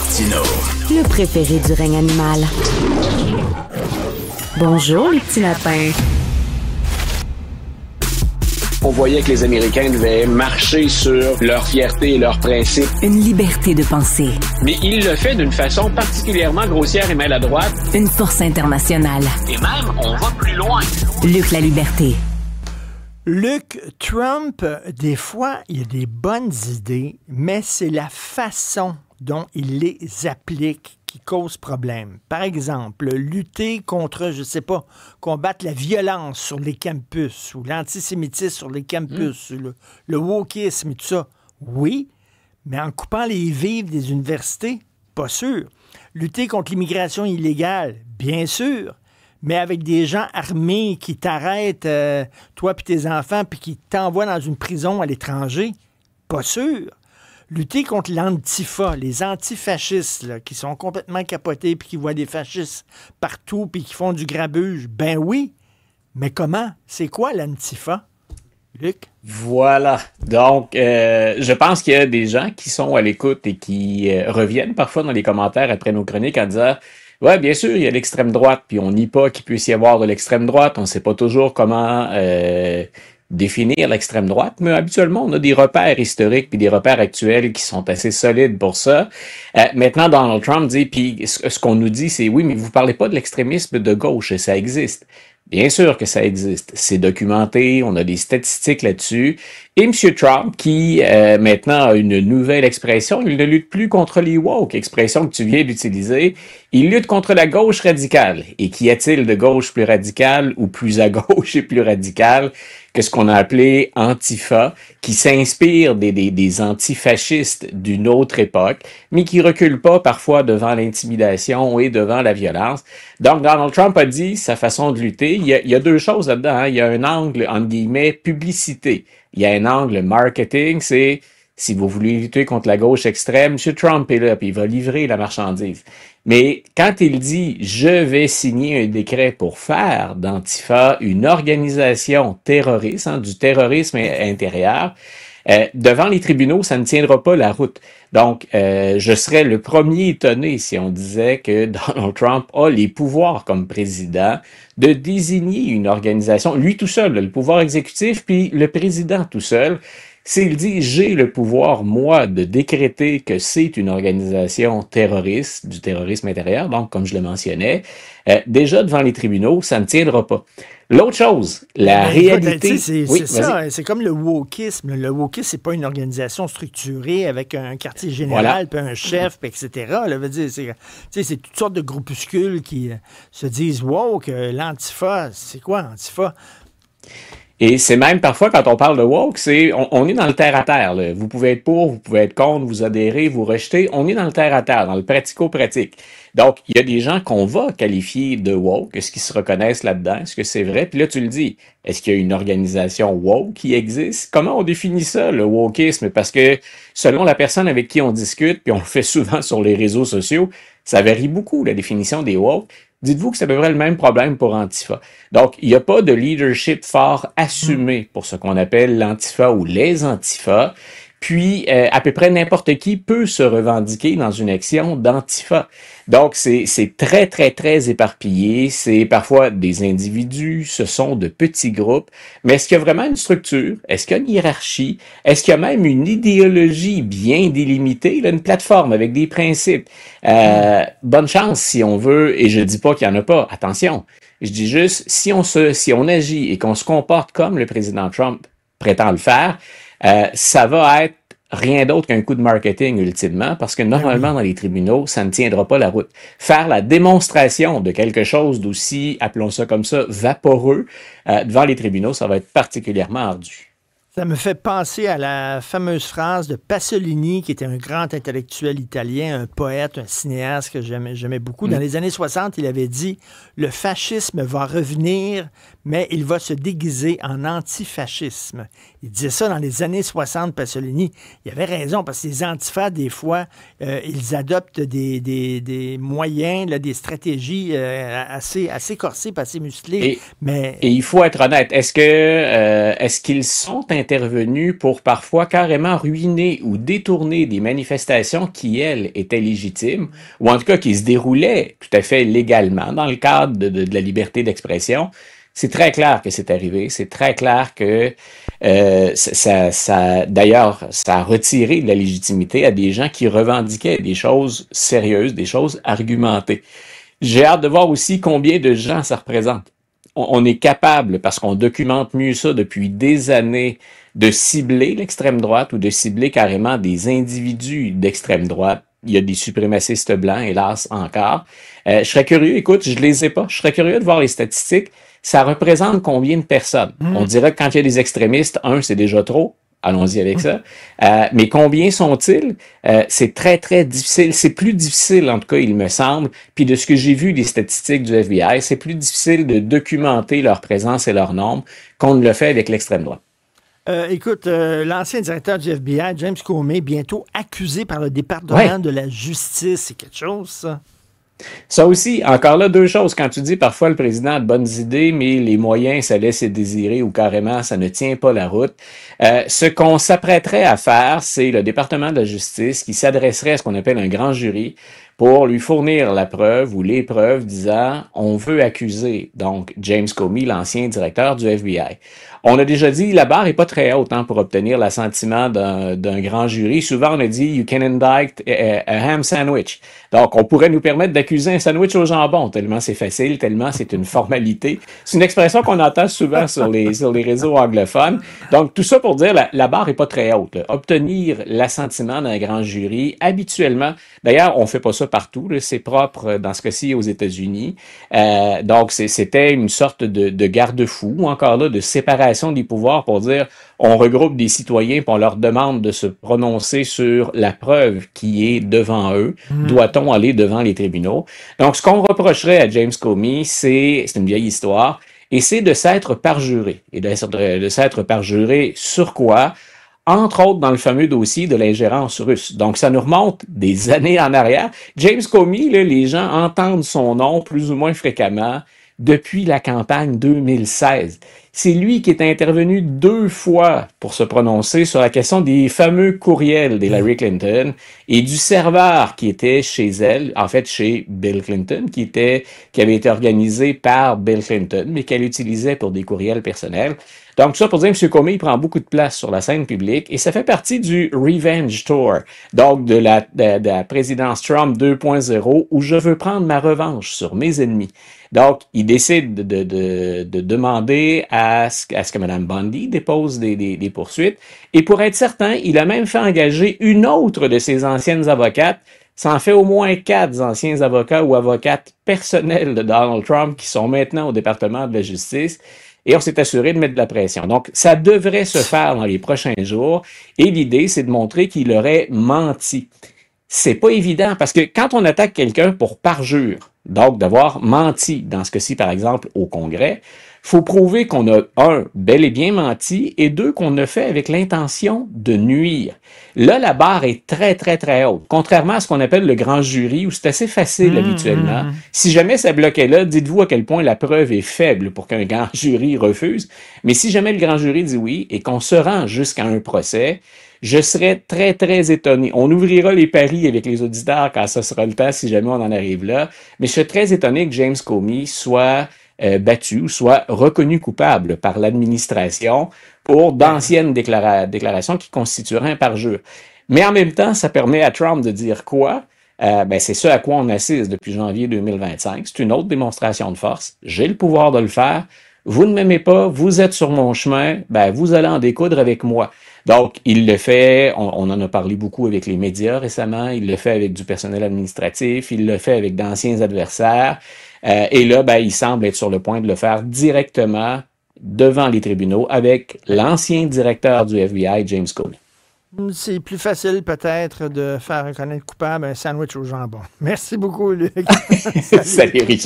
Martineau. Le préféré du règne animal. Bonjour, les petits lapins. On voyait que les Américains devaient marcher sur leur fierté et leurs principes. Une liberté de penser. Mais il le fait d'une façon particulièrement grossière et maladroite. Une force internationale. Et même, on va plus loin. Luc la liberté. Luc, Trump, des fois, il a des bonnes idées, mais c'est la façon dont il les applique qui cause problème. Par exemple, lutter contre, je sais pas, combattre la violence sur les campus ou l'antisémitisme sur les campus, le wokisme et tout ça. Oui, mais en coupant les vivres des universités, pas sûr. Lutter contre l'immigration illégale, bien sûr, mais avec des gens armés qui t'arrêtent, toi et tes enfants, puis qui t'envoient dans une prison à l'étranger, pas sûr. Lutter contre l'antifa, les antifascistes, là, qui sont complètement capotés, puis qui voient des fascistes partout, puis qui font du grabuge, ben oui. Mais comment? C'est quoi l'antifa, Luc? Voilà. Donc, je pense qu'il y a des gens qui sont à l'écoute et qui reviennent parfois dans les commentaires après nos chroniques en disant « Ouais, bien sûr, il y a l'extrême droite, puis on nie pas qu'il puisse y avoir de l'extrême droite, on sait pas toujours comment définir l'extrême droite, mais habituellement, on a des repères historiques puis des repères actuels qui sont assez solides pour ça. Maintenant, Donald Trump dit, puis ce qu'on nous dit, c'est oui, mais vous parlez pas de l'extrémisme de gauche, ça existe. Bien sûr que ça existe. C'est documenté, on a des statistiques là-dessus. Et M. Trump, qui maintenant a une nouvelle expression, il ne lutte plus contre les woke, expression que tu viens d'utiliser, il lutte contre la gauche radicale. Et qu'y a-t-il de gauche plus radicale ou plus à gauche et plus radicale que ce qu'on a appelé Antifa, qui s'inspire des antifascistes d'une autre époque, mais qui recule pas parfois devant l'intimidation et devant la violence. Donc, Donald Trump a dit sa façon de lutter. Il y a deux choses là-dedans. Hein. Il y a un angle, entre guillemets, publicité. Il y a un angle marketing, c'est si vous voulez lutter contre la gauche extrême, M. Trump est là, puis il va livrer la marchandise. Mais quand il dit « je vais signer un décret pour faire d'Antifa une organisation terroriste, hein, du terrorisme intérieur », devant les tribunaux, ça ne tiendra pas la route. Donc, je serais le premier étonné si on disait que Donald Trump a les pouvoirs comme président de désigner une organisation, lui tout seul, le pouvoir exécutif, puis le président tout seul. S'il dit « j'ai le pouvoir, moi, de décréter que c'est une organisation terroriste, du terrorisme intérieur », donc comme je le mentionnais, déjà devant les tribunaux, ça ne tiendra pas. L'autre chose, la réalité... C'est ça, c'est comme le wokisme. Le wokisme, c'est pas une organisation structurée avec un quartier général, puis un chef, puis etc. Là, veut dire, c'est toutes sortes de groupuscules qui se disent « woke, l'antifa, c'est quoi Antifa? » Et c'est même parfois, quand on parle de woke, on est dans le terre-à-terre. Là. Vous pouvez être pour, vous pouvez être contre, vous adhérer, vous rejeter. On est dans le terre-à-terre, dans le pratico-pratique. Donc, il y a des gens qu'on va qualifier de woke. Est-ce qu'ils se reconnaissent là-dedans? Est-ce que c'est vrai? Puis là, tu le dis. Est-ce qu'il y a une organisation woke qui existe? Comment on définit ça, le wokisme? Parce que selon la personne avec qui on discute, puis on le fait souvent sur les réseaux sociaux, ça varie beaucoup, la définition des woke. Dites-vous que c'est à peu près le même problème pour Antifa. Donc, il n'y a pas de leadership fort assumé pour ce qu'on appelle l'Antifa ou les Antifas. Puis, à peu près n'importe qui peut se revendiquer dans une action d'Antifa. Donc, c'est très, très, très éparpillé. C'est parfois des individus, ce sont de petits groupes. Mais est-ce qu'il y a vraiment une structure? Est-ce qu'il y a une hiérarchie? Est-ce qu'il y a même une idéologie bien délimitée? Là, une plateforme avec des principes? Bonne chance si on veut, et je dis pas qu'il y en a pas. Attention. Je dis juste, si on agit et qu'on se comporte comme le président Trump prétend le faire, ça va être rien d'autre qu'un coup de marketing ultimement, parce que normalement dans les tribunaux, ça ne tiendra pas la route. Faire la démonstration de quelque chose d'aussi, appelons ça comme ça, vaporeux, devant les tribunaux, ça va être particulièrement ardu. Ça me fait penser à la fameuse phrase de Pasolini, qui était un grand intellectuel italien, un poète, un cinéaste que j'aimais beaucoup. Dans les années 60, il avait dit « Le fascisme va revenir, mais il va se déguiser en antifascisme. » Il disait ça dans les années 60, Pasolini. Il avait raison, parce que les antifas, des fois, ils adoptent des moyens, là, des stratégies assez corsées, assez musclées. Et il faut être honnête. Est-ce qu'ils sont intervenu pour parfois carrément ruiner ou détourner des manifestations qui, elles, étaient légitimes, ou en tout cas qui se déroulaient tout à fait légalement dans le cadre de la liberté d'expression. C'est très clair que c'est arrivé. C'est très clair que d'ailleurs, ça a retiré de la légitimité à des gens qui revendiquaient des choses sérieuses, des choses argumentées. J'ai hâte de voir aussi combien de gens ça représente. On est capable, parce qu'on documente mieux ça depuis des années, de cibler l'extrême droite ou de cibler carrément des individus d'extrême droite. Il y a des suprémacistes blancs, hélas, encore. Je serais curieux, écoute, je les ai pas, je serais curieux de voir les statistiques. Ça représente combien de personnes? On dirait que quand il y a des extrémistes, c'est déjà trop. Allons-y avec ça. Mais combien sont-ils? C'est très, très difficile. C'est plus difficile, en tout cas, il me semble. Puis de ce que j'ai vu des statistiques du FBI, c'est plus difficile de documenter leur présence et leur nombre qu'on ne le fait avec l'extrême droite. Écoute, l'ancien directeur du FBI, James Comey, bientôt accusé par le département de la justice. C'est quelque chose, ça? Ça aussi, encore là, deux choses. Quand tu dis parfois le président a de bonnes idées, mais les moyens, ça laisse désirer ou carrément, ça ne tient pas la route. Ce qu'on s'apprêterait à faire, c'est le département de la justice qui s'adresserait à ce qu'on appelle un grand jury pour lui fournir la preuve ou les preuves disant on veut accuser donc James Comey, l'ancien directeur du FBI. On a déjà dit la barre est pas très haute pour obtenir l'assentiment d'un grand jury. Souvent on a dit you can indict a ham sandwich. Donc on pourrait nous permettre d'accuser un sandwich au jambon tellement c'est facile, tellement c'est une formalité. C'est une expression qu'on entend souvent sur les réseaux anglophones. Donc tout ça pour dire la barre est pas très haute. Là. Obtenir l'assentiment d'un grand jury habituellement. D'ailleurs on fait pas ça partout. Là, c'est propre dans ce cas-ci aux États-Unis. Donc c'était une sorte de garde-fou encore là de séparation des pouvoirs pour dire on regroupe des citoyens et on leur demande de se prononcer sur la preuve qui est devant eux. Doit-on aller devant les tribunaux? Donc, ce qu'on reprocherait à James Comey, c'est une vieille histoire, et c'est de s'être parjuré. Et de s'être parjuré sur quoi? Entre autres dans le fameux dossier de l'ingérence russe. Donc, ça nous remonte des années en arrière. James Comey, là, les gens entendent son nom plus ou moins fréquemment depuis la campagne 2016. C'est lui qui est intervenu 2 fois pour se prononcer sur la question des fameux courriels d'Hillary Clinton et du serveur qui était chez elle, en fait chez Bill Clinton, qui avait été organisé par Bill Clinton, mais qu'elle utilisait pour des courriels personnels. Donc, ça pour dire que M. Comey, il prend beaucoup de place sur la scène publique et ça fait partie du Revenge Tour, donc de la présidence Trump 2.0, où je veux prendre ma revanche sur mes ennemis. Donc, il décide de demander à ce que Mme Bundy dépose des poursuites. Et pour être certain, il a même fait engager une autre de ses anciennes avocates. Ça en fait au moins 4 anciens avocats ou avocates personnels de Donald Trump qui sont maintenant au département de la justice. Et on s'est assuré de mettre de la pression. Donc, ça devrait se faire dans les prochains jours. Et l'idée, c'est de montrer qu'il aurait menti. C'est pas évident parce que quand on attaque quelqu'un pour parjure, donc d'avoir menti, dans ce cas-ci, par exemple, au Congrès, faut prouver qu'on a, 1, bel et bien menti, et 2, qu'on a fait avec l'intention de nuire. Là, la barre est très, très, très haute. Contrairement à ce qu'on appelle le grand jury, où c'est assez facile habituellement. Si jamais ça bloquait là, dites-vous à quel point la preuve est faible pour qu'un grand jury refuse. Mais si jamais le grand jury dit oui, et qu'on se rend jusqu'à un procès, je serais très, très étonné. On ouvrira les paris avec les auditeurs quand ce sera le temps, si jamais on en arrive là. Mais je serais très étonné que James Comey soit battu ou soit reconnu coupable par l'administration pour d'anciennes déclarations qui constitueraient un parjure. Mais en même temps, ça permet à Trump de dire quoi? C'est ce à quoi on assiste depuis janvier 2025. C'est une autre démonstration de force. J'ai le pouvoir de le faire. Vous ne m'aimez pas, vous êtes sur mon chemin, vous allez en découdre avec moi. Donc, il le fait, on en a parlé beaucoup avec les médias récemment, il le fait avec du personnel administratif, il le fait avec d'anciens adversaires, et là, il semble être sur le point de le faire directement devant les tribunaux avec l'ancien directeur du FBI, James Comey. C'est plus facile peut-être de faire reconnaître coupable un sandwich au jambon. Merci beaucoup, Luc. Salut, Richard.